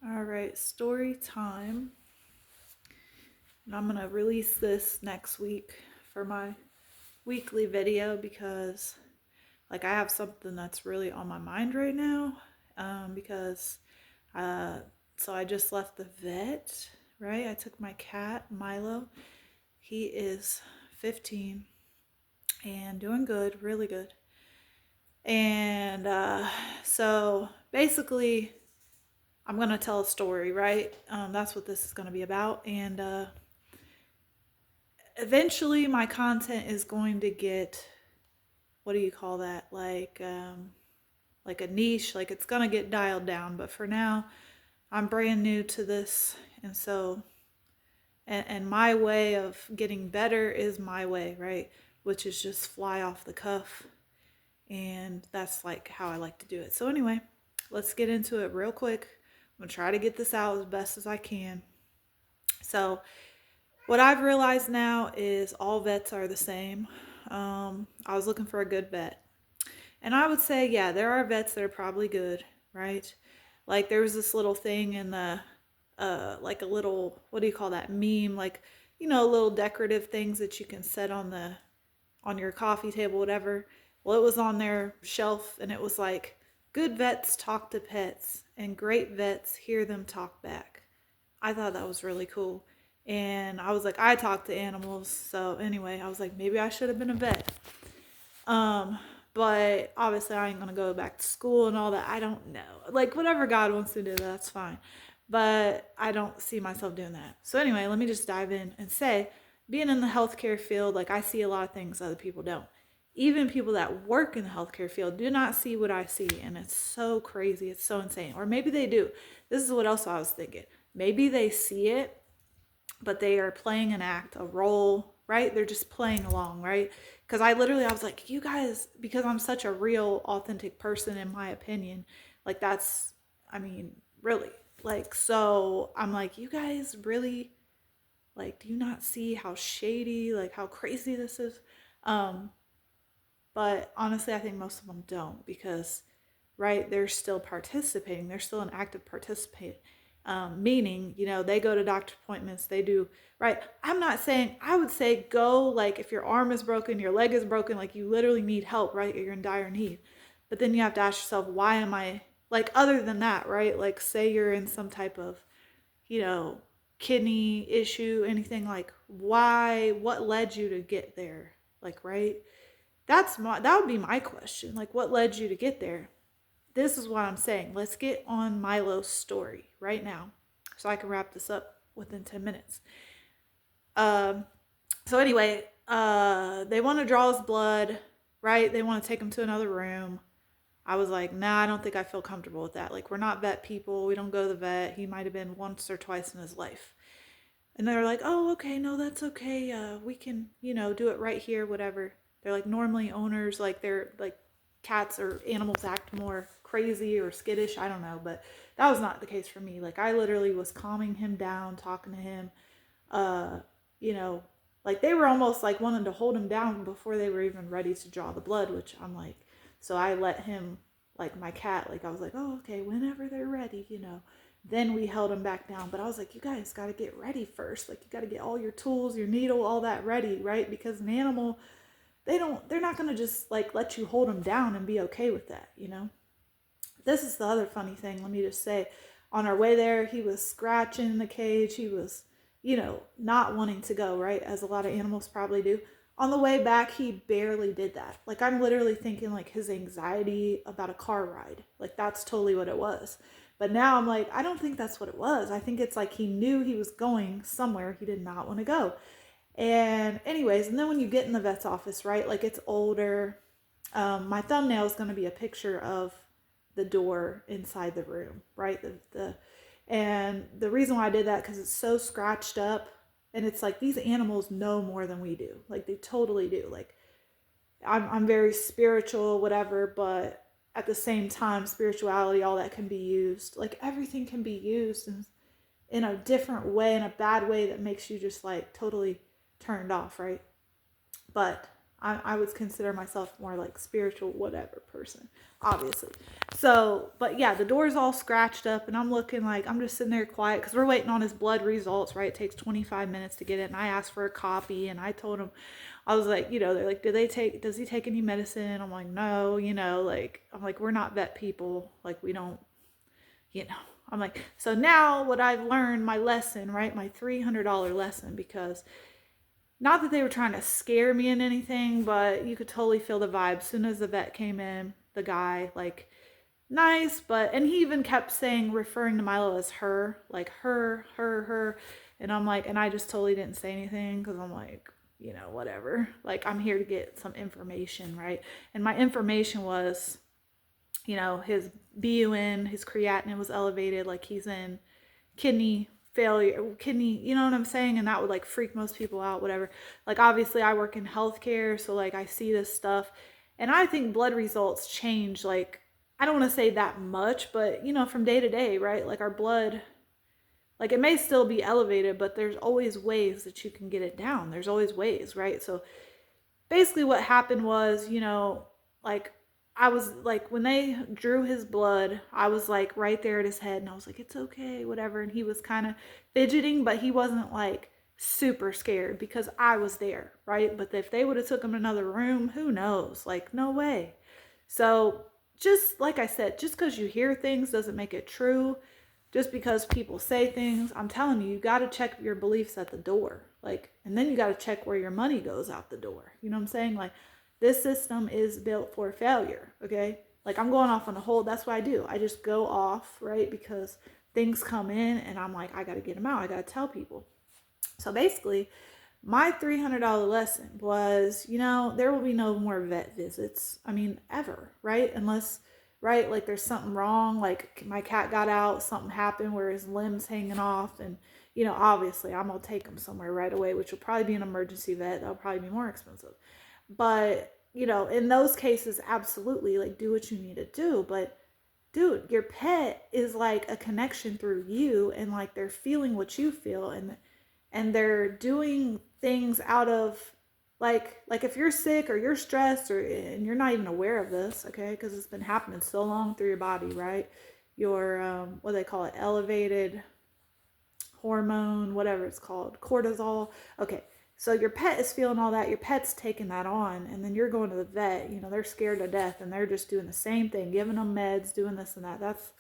All right, story time. And I'm going to release this next week for my weekly video because I have something that's really on my mind right now. Because uh so I just left the vet, right? I took my cat, Milo. He is 15 and doing good, really good. And so basically I'm going to tell a story, right? That's what this is going to be about. And eventually my content is going to get, what do you call that, like a niche, like it's going to get dialed down. But for now, I'm brand new to this, and so and my way of getting better is my way, right? Which is just fly off the cuff, and that's like how I like to do it. So anyway, let's get into it real quick. I'm going to try to get this out as best as I can. So what I've realized now is all vets are the same. I was looking for a good vet. And I would say, yeah, there are vets that are probably good, right? Like there was this little thing in the, like a little, what do you call that, meme? Like, little decorative things that you can set on your coffee table, whatever. Well, it was on their shelf and it was like, good vets talk to pets and great vets hear them talk back. I thought that was really cool. And I was like, I talk to animals. So anyway, I was like, maybe I should have been a vet. Um, but obviously I ain't gonna go back to school and all that. I don't know. Like whatever God wants to do, that's fine. But I don't see myself doing that. So anyway, let me just dive in and say, being in the healthcare field, like I see a lot of things other people don't. Even people that work in the healthcare field do not see what I see, and it's so crazy. It's so insane. Or maybe they do. This is what else I was thinking. Maybe they see it, but they are playing an act, a role, right? They're just playing along, right? Because I was like, you guys, because I'm such a real, authentic person, in my opinion, like that's, I mean, really, like, so I'm like, you guys really, like, do you not see how shady, like, how crazy this is? Um, but honestly, I think most of them don't because, right, they're still participating. They're still an active participant. Meaning, they go to doctor appointments, they do, right? I'm not saying, I would say go, like, if your arm is broken, your leg is broken, like, you literally need help, right? You're in dire need. But then you have to ask yourself, why am I, like, other than that, right? Like, say you're in some type of, you know, kidney issue, anything, like, why, what led you to get there? Like, right? That would be my question. Like, what led you to get there? This is what I'm saying. Let's get on Milo's story right now so I can wrap this up within 10 minutes. Um, so, anyway, they want to draw his blood, right? They want to take him to another room. I was like, nah, I don't think I feel comfortable with that. Like, we're not vet people. We don't go to the vet. He might have been once or twice in his life. And they're like, oh, okay, no, that's okay. We can, do it right here, whatever. They're like, normally owners, like, they're like, cats or animals act more crazy or skittish. I don't know. But that was not the case for me. Like, I literally was calming him down, talking to him. Uh, you know, like, they were almost like wanting to hold him down before they were even ready to draw the blood, which I'm like, so I let him, like, my cat, like, I was like, oh, okay, whenever they're ready. Then we held him back down. But I was like, you guys got to get ready first. Like, you got to get all your tools, your needle, all that ready, right? Because an animal, they're not going to just, like, let you hold them down and be okay with that. This is the other funny thing. Let me just say, on our way there, he was scratching the cage. He was, not wanting to go, right? As a lot of animals probably do. On the way back, he barely did that. Like, I'm literally thinking, like, his anxiety about a car ride. Like, that's totally what it was. But now I'm like, I don't think that's what it was. I think it's like he knew he was going somewhere he did not want to go. And anyways, and then when you get in the vet's office, right, like, it's older. My thumbnail is going to be a picture of the door inside the room, right? And the reason why I did that, because it's so scratched up, and it's like these animals know more than we do. Like, they totally do. Like, I'm very spiritual, whatever, but at the same time, spirituality, all that can be used. Like, everything can be used in a different way, in a bad way that makes you just, like, totally turned off, right? But I would consider myself more like spiritual whatever person, obviously. So, but yeah, the door's all scratched up, and I'm looking like I'm just sitting there quiet because we're waiting on his blood results, right? It takes 25 minutes to get it, and I asked for a copy, and I told him, I was like, they're like, does he take any medicine? I'm like, no, like, I'm like, we're not vet people, like, we don't, I'm like, so now what I've learned, my lesson, right? My $300 lesson, because not that they were trying to scare me in anything, but you could totally feel the vibe. As soon as the vet came in, the guy, like, nice, and he even kept saying, referring to Milo as her, like her. And I'm like, and I just totally didn't say anything because I'm like, whatever. Like, I'm here to get some information, right? And my information was, his BUN, his creatinine was elevated, like he's in kidney failure, you know what I'm saying? And that would like freak most people out, whatever. Like, obviously I work in healthcare, so like I see this stuff, and I think blood results change, like, I don't want to say that much, but from day to day, right? Like, our blood, like, it may still be elevated, but there's always ways that you can get it down. There's always ways, right? So basically what happened was, like, I was like, when they drew his blood, I was like right there at his head, and I was like, it's okay, whatever. And he was kind of fidgeting, but he wasn't like super scared because I was there, right? But if they would have took him to another room, who knows? Like, no way. So just like I said, just because you hear things doesn't make it true. Just because people say things, I'm telling you, you got to check your beliefs at the door. Like, and then you got to check where your money goes out the door. You know what I'm saying? Like, this system is built for failure, okay? Like, I'm going off on a whole, that's what I do. I just go off, right? Because things come in and I'm like, I got to get them out. I got to tell people. So basically, my $300 lesson was, there will be no more vet visits. I mean, ever, right? Unless, right, like there's something wrong, like my cat got out, something happened where his limb's hanging off, and, obviously I'm going to take him somewhere right away, which will probably be an emergency vet. That'll probably be more expensive. But, in those cases, absolutely, like, do what you need to do. But dude, your pet is like a connection through you, and like they're feeling what you feel, and they're doing things out of like if you're sick or you're stressed and you're not even aware of this, okay, because it's been happening so long through your body, right? Your what do they call it, elevated hormone, whatever it's called, cortisol. Okay, so your pet is feeling all that, your pet's taking that on, and then you're going to the vet, they're scared to death, and they're just doing the same thing, giving them meds, doing this and that. That's,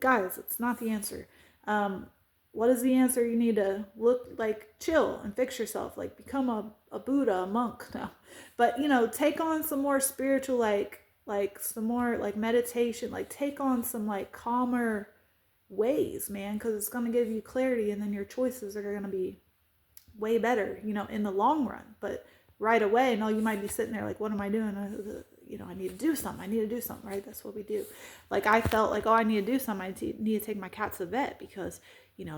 guys, it's not the answer. What is the answer? You need to chill and fix yourself, like become a Buddha, a monk. No, but take on some more spiritual, like some more like meditation, like take on some like calmer ways, man, because it's going to give you clarity, and then your choices are going to be way better, in the long run. But right away, no, you might be sitting there like, what am I doing? I need to do something, right? That's what we do. Like, I felt like, oh, I need to do something. I need to take my cat to the vet because,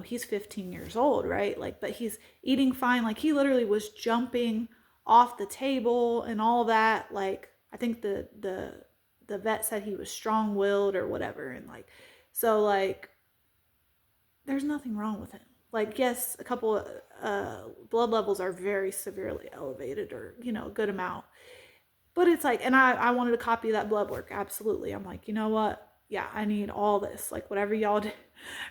he's 15 years old, right? Like, but he's eating fine. Like, he literally was jumping off the table and all that. Like, I think the vet said he was strong-willed or whatever. And like, so like, there's nothing wrong with him. Like, yes, a couple blood levels are very severely elevated, or, a good amount. But it's like, and I wanted a copy of that blood work. Absolutely. I'm like, you know what? Yeah, I need all this, like whatever y'all do,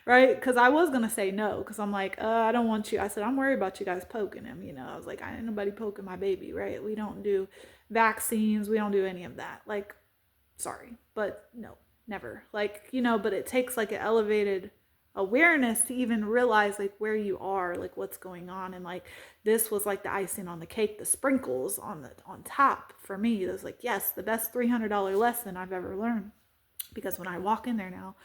right? Because I was going to say no, because I'm like, I don't want you. I said, I'm worried about you guys poking him. I was like, I ain't nobody poking my baby, right? We don't do vaccines. We don't do any of that. Like, sorry, but no, never. Like, but it takes like an elevated awareness to even realize like where you are, like what's going on. And like, this was like the icing on the cake, the sprinkles on top for me. It was like, yes, the best $300 lesson I've ever learned. Because when I walk in there now,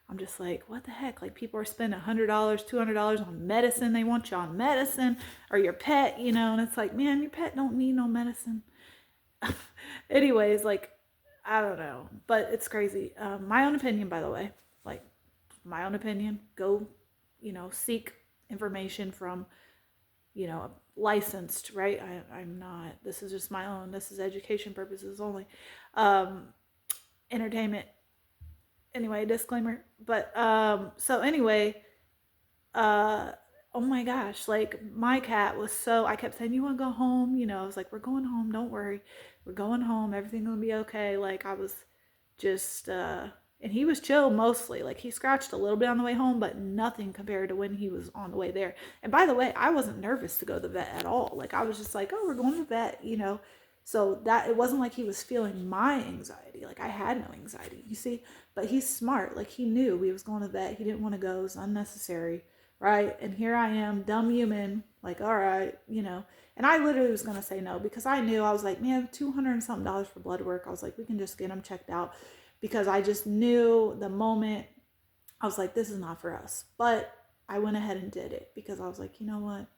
I'm just like, what the heck? Like, people are spending $100, $200 on medicine. They want you on medicine, or your pet, and it's like, man, your pet don't need no medicine. Anyways, like, I don't know, but it's crazy. My own opinion, by the way, like, my own opinion, go, seek information from, licensed, right? I'm not, this is just my own, this is education purposes only. Entertainment, anyway, disclaimer. But, so anyway, oh my gosh, like my cat was so, I kept saying, you want to go home? You know, I was like, we're going home. Don't worry. We're going home. Everything's going to be okay. Like I was just, and he was chill mostly. Like he scratched a little bit on the way home, but nothing compared to when he was on the way there. And by the way, I wasn't nervous to go to the vet at all. Like I was just like, oh, we're going to the vet, you know. So that it wasn't like he was feeling my anxiety. Like I had no anxiety, you see. But he's smart. Like he knew we was going to the vet. He didn't want to go. It was unnecessary, right? And here I am, dumb human, like, all right, you know. And I literally was going to say no because I knew, I was like, man, $200 and something for blood work. I was like, we can just get him checked out because I just knew the moment I was like, this is not for us. But I went ahead and did it because I was like, you know what?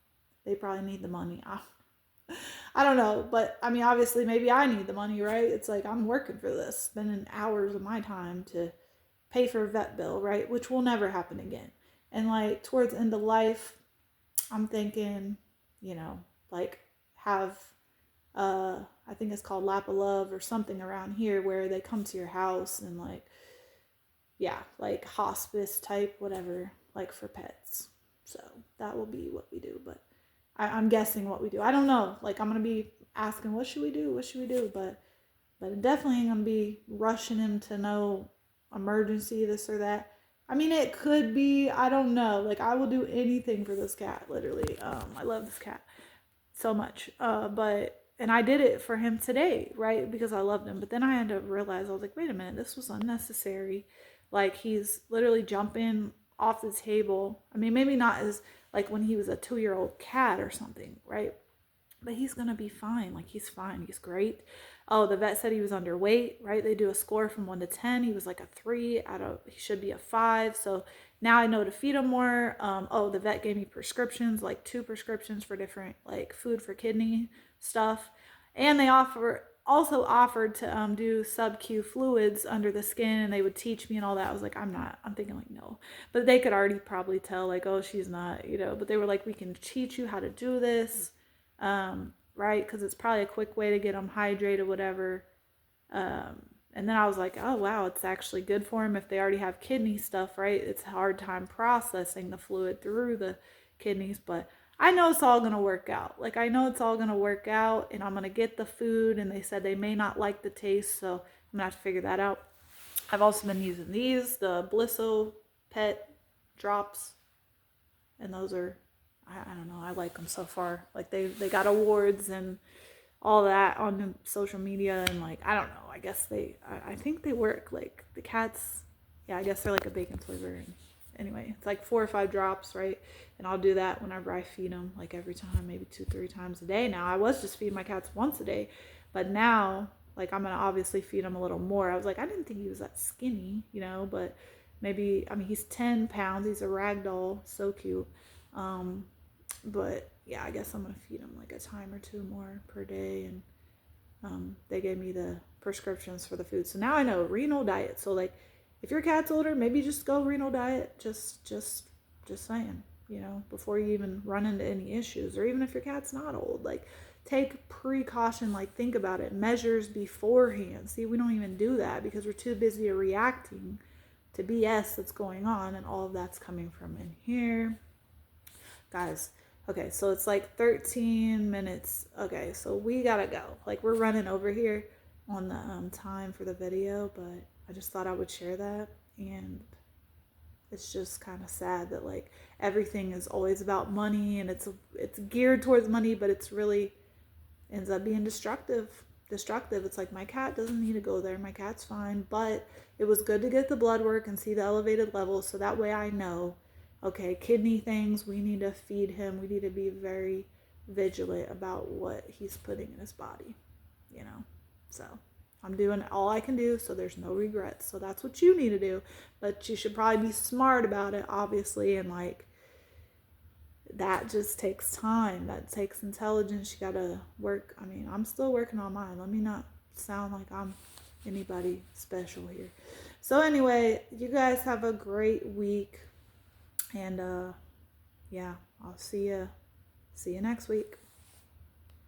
They probably need the money. I don't know. But I mean, obviously, maybe I need the money, right? It's like I'm working for this, spending hours of my time to pay for a vet bill, right? Which will never happen again. And like towards the end of life, I'm thinking, you know, like have I think it's called Lap of Love or something around here where they come to your house and like, yeah, like hospice type, whatever, like for pets. So that will be what we do. But I'm guessing what we do. I don't know. Like I'm gonna be asking, what should we do? What should we do? But it definitely ain't gonna be rushing him to no emergency, this or that. I mean, it could be. I don't know. Like I will do anything for this cat. Literally, I love this cat so much. But and I did it for him today, right? Because I loved him. But then I had to realize I was like, wait a minute, this was unnecessary. Like he's literally jumping off the table. I mean, maybe not as like when he was a 2-year-old cat or something, right? But he's gonna be fine. Like he's fine. He's great. Oh, the vet said he was underweight, right? They do a score from 1 to 10. He was like a 3 out of, he should be a 5. So now I know to feed him more. Oh, the vet gave me prescriptions, like 2 prescriptions for different like food for kidney stuff. And they also offered to do sub-Q fluids under the skin and they would teach me and all that. I was like, I'm thinking like, no. But they could already probably tell like, oh, she's not, you know, but they were like, we can teach you how to do this. Right? Because it's probably a quick way to get them hydrated, whatever. And then I was like, oh, wow, it's actually good for them if they already have kidney stuff, right? It's a hard time processing the fluid through the kidneys, but I know it's all going to work out. Like, I know it's all going to work out, and I'm going to get the food, and they said they may not like the taste, so I'm going to have to figure that out. I've also been using these, the Blisso Pet drops, and those are, I don't know, I like them so far. Like, they got awards and all that on social media, and like, I don't know, I guess I think they work. Like the cats, yeah, I guess they're like a bacon flavor. And anyway, it's like 4 or 5 drops, right? And I'll do that whenever I feed them, like every time, maybe 2-3 times a day. Now I was just feeding my cats once a day, but now like I'm gonna obviously feed him a little more. I was like, I didn't think he was that skinny, you know, but maybe, I mean, he's 10 pounds, he's a rag doll, so cute. But yeah, I guess I'm gonna feed him like a time or 2 more per day. And they gave me the prescriptions for the food, so now I know renal diet. So like, if your cat's older, maybe just go renal diet. Just saying, you know, before you even run into any issues. Or even if your cat's not old, like take precaution. Like think about it, measures beforehand. See, we don't even do that because we're too busy reacting to BS that's going on, and all of that's coming from in here, guys. Okay, so it's like 13 minutes. Okay, so we gotta go. Like we're running over here on the time for the video, but I just thought I would share that. And it's just kind of sad that like everything is always about money, and it's geared towards money, but it's really ends up being destructive. It's like, my cat doesn't need to go there. My cat's fine, but it was good to get the blood work and see the elevated levels, so that way I know, okay, kidney things, we need to feed him. We need to be very vigilant about what he's putting in his body, you know. So I'm doing all I can do, so there's no regrets. So that's what you need to do, but you should probably be smart about it, obviously. And like, that just takes time. That takes intelligence. You gotta work. I mean, I'm still working on mine. Let me not sound like I'm anybody special here. So anyway, you guys have a great week. And yeah, I'll see you next week.